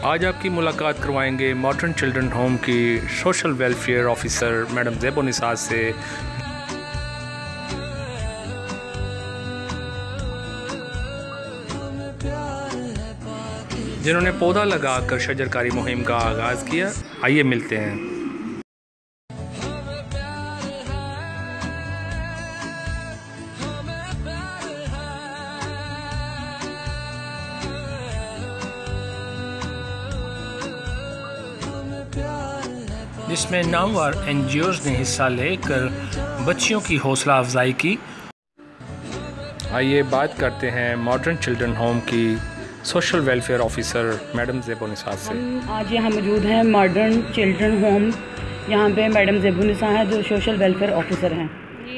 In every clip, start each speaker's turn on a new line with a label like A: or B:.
A: आज आपकी मुलाकात करवाएंगे मॉडर्न चिल्ड्रन होम की social welfare officer madam Zebo Nisar से, जिन्होंने पौधा लगाकर शजरकारी मुहिम का आगाज़ किया। आइए मिलते हैं। जिसमें नामवर NGOs ने हिस्सा लेकर बच्चियों की हौसला अफजाई की। आइए बात करते हैं मॉडर्न चिल्ड्रन होम की social welfare officer madam Zebo Nisar से।
B: आज यहाँ मौजूद हैं मॉडर्न चिल्ड्रन होम, यहाँ पे मैडम ज़ेबो निसार हैं जो सोशल वेलफेयर ऑफिसर हैं।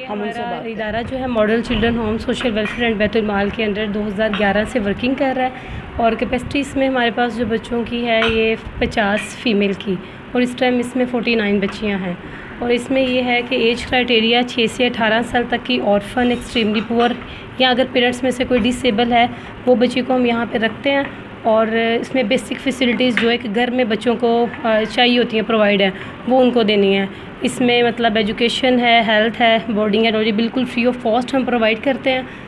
B: हम उनसे
C: इदारा जो है model children home social welfare and Baitul Maal के अंडर 2011 से वर्किंग कर रहा है और कैपेसिटी इसमें हमारे पास जो बच्चों की है ये 50 फ़ीमेल की और इस टाइम इसमें 49 बच्चियां हैं। और इसमें ये है कि एज क्राइटेरिया 6 से 18 साल तक की ऑर्फन, एक्सट्रीमली पुअर या अगर पेरेंट्स में से कोई डिसेबल है वो बच्ची को हम यहाँ पे रखते हैं। और इसमें बेसिक फैसिलिटीज़ जो एक घर में बच्चों को चाहिए होती हैं प्रोवाइड है वो उनको देनी है। इसमें मतलब एजुकेशन है, हेल्थ है, बोर्डिंग है, और ये बिल्कुल फ्री ऑफ कॉस्ट हम प्रोवाइड करते हैं।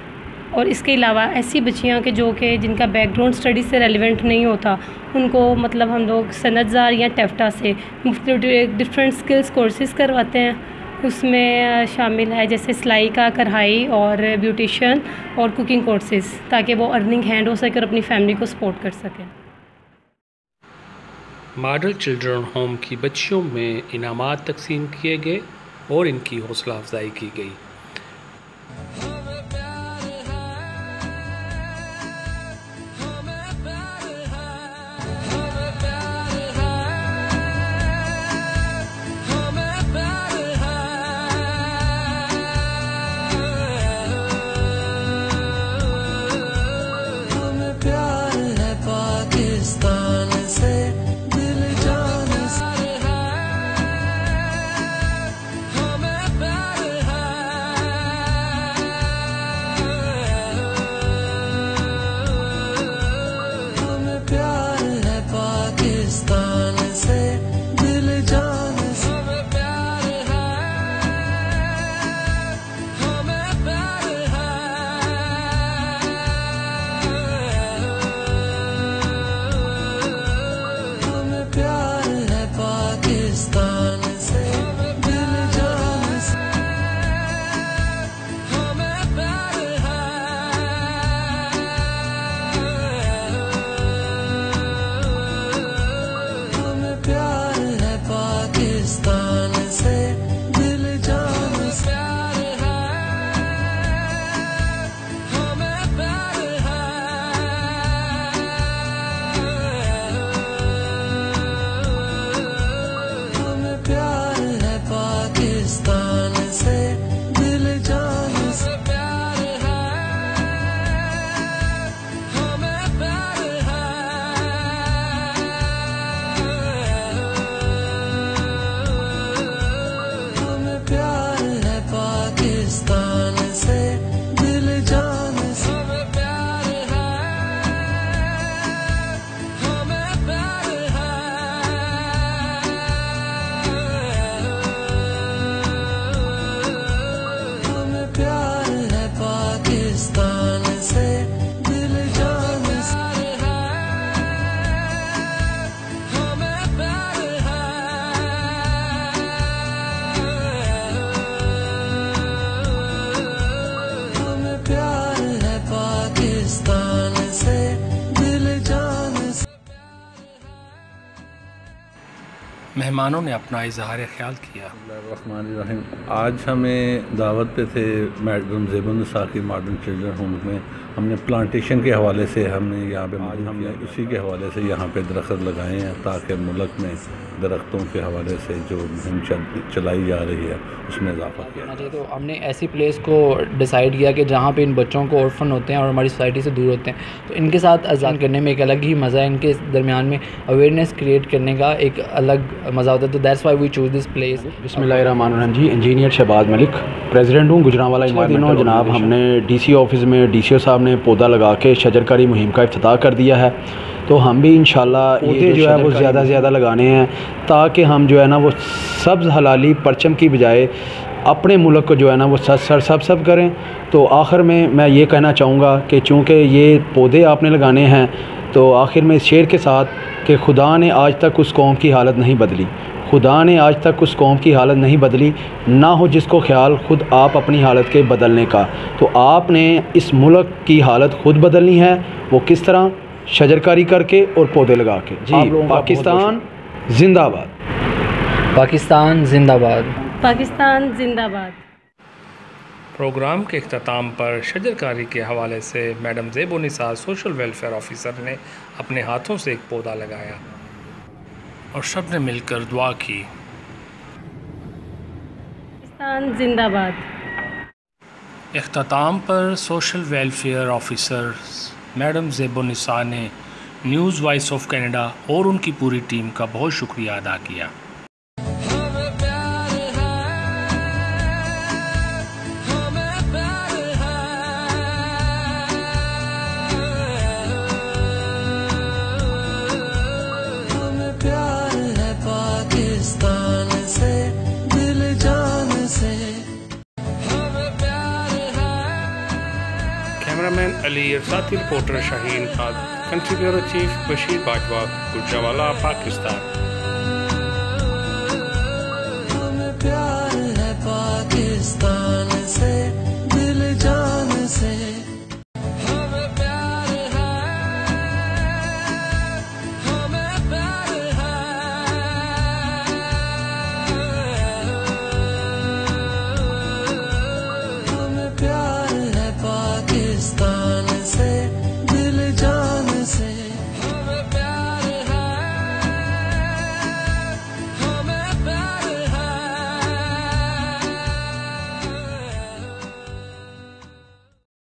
C: और इसके अलावा ऐसी बच्चियाँ के जो कि जिनका बैकग्राउंड स्टडी से रेलिवेंट नहीं होता उनको मतलब हम लोग सनतज़ार या टेफ्टा से डिफरेंट स्किल्स कोर्सेज़ करवाते हैं। उसमें शामिल है जैसे सिलाई का, कढ़ाई और ब्यूटिशियन और कुकिंग कोर्सेज़, ताकि वो अर्निंग हैंड हो सके और अपनी फैमिली को सपोर्ट कर सकें।
A: मॉडल चिल्ड्रन होम की बच्चियों में इनामात तकसीम किए गए और इनकी हौसला अफजाई की गई। मेहमानों ने अपना इजहार ख्याल किया।
D: आज हमें दावत पे थे मैडम ज़ेबो निसार की मॉडर्न चिल्ड्रन होम में। हमने प्लांटेशन के हवाले से हमने यहाँ पे हमने इसी के हवाले से यहाँ पे दरख्त लगाए हैं ताकि मुल्क में दरख्तों के हवाले से जो मुहिम चलाई जा रही है उसमें इजाफा किया।
E: तो हमने ऐसी प्लेस को डिसाइड किया कि जहाँ पे इन बच्चों को ऑर्फन होते हैं और हमारी सोसाइटी से दूर होते हैं, तो इनके साथ अजान करने में एक अलग ही मज़ा है। इनके दरमियान में अवेयरनेस क्रिएट करने का एक अलग मज़ा होता है। तो that's why we choose this place.
F: बिस्मिल्लाहिर्रहमानिर्रहीम जी, इंजीनियर शहबाज मलिक, प्रेसिडेंट हूँ गुजरांवाला। दिनों जनाब हमने DC ऑफिस में DCO साहब ने पौधा लगा के शजरकारी मुहिम का इफ्तिताह कर दिया है। तो हम भी इंशाल्लाह पौधे जो है वो ज़्यादा से ज़्यादा लगाने हैं ताकि हम जो है ना वो सब्ज़ हलाली परचम की बजाय अपने मुल्क को जो है ना वो सब करें। तो आखिर में मैं ये कहना चाहूँगा कि चूँकि ये पौधे आपने लगाने हैं तो आखिर में इस शेर के साथ कि खुदा ने आज तक उस कौम की हालत नहीं बदली, खुदा ने आज तक उस कौम की हालत नहीं बदली, ना हो जिसको ख्याल खुद आप अपनी हालत के बदलने का। तो आपने इस मुल्क की हालत खुद बदलनी है। वो किस तरह? शजरकारी करके और पौधे लगा के। जी, पाकिस्तान जिंदाबाद,
E: पाकिस्तान जिंदाबाद,
C: पाकिस्तान जिंदाबाद।
A: प्रोग्राम के अख्ताम पर शजरकारी के हवाले से मैडम ज़ेबुन्निसा सोशल वेलफेयर ऑफिसर ने अपने हाथों से एक पौधा लगाया और सब ने मिलकर दुआ की।
C: पाकिस्तान जिंदाबाद।
A: अख्ताम पर सोशल वेलफेयर ऑफिसर मैडम ज़ेबुन्निसा ने न्यूज़ वॉइस ऑफ कनाडा और उनकी पूरी टीम का बहुत शुक्रिया अदा किया। कैमरामैन अली, साथी reporter Shaheen Khan, country bureau chief Bashir Bajwa, Gujranwala, Pakistan.
G: हमें प्यार है पाकिस्तान।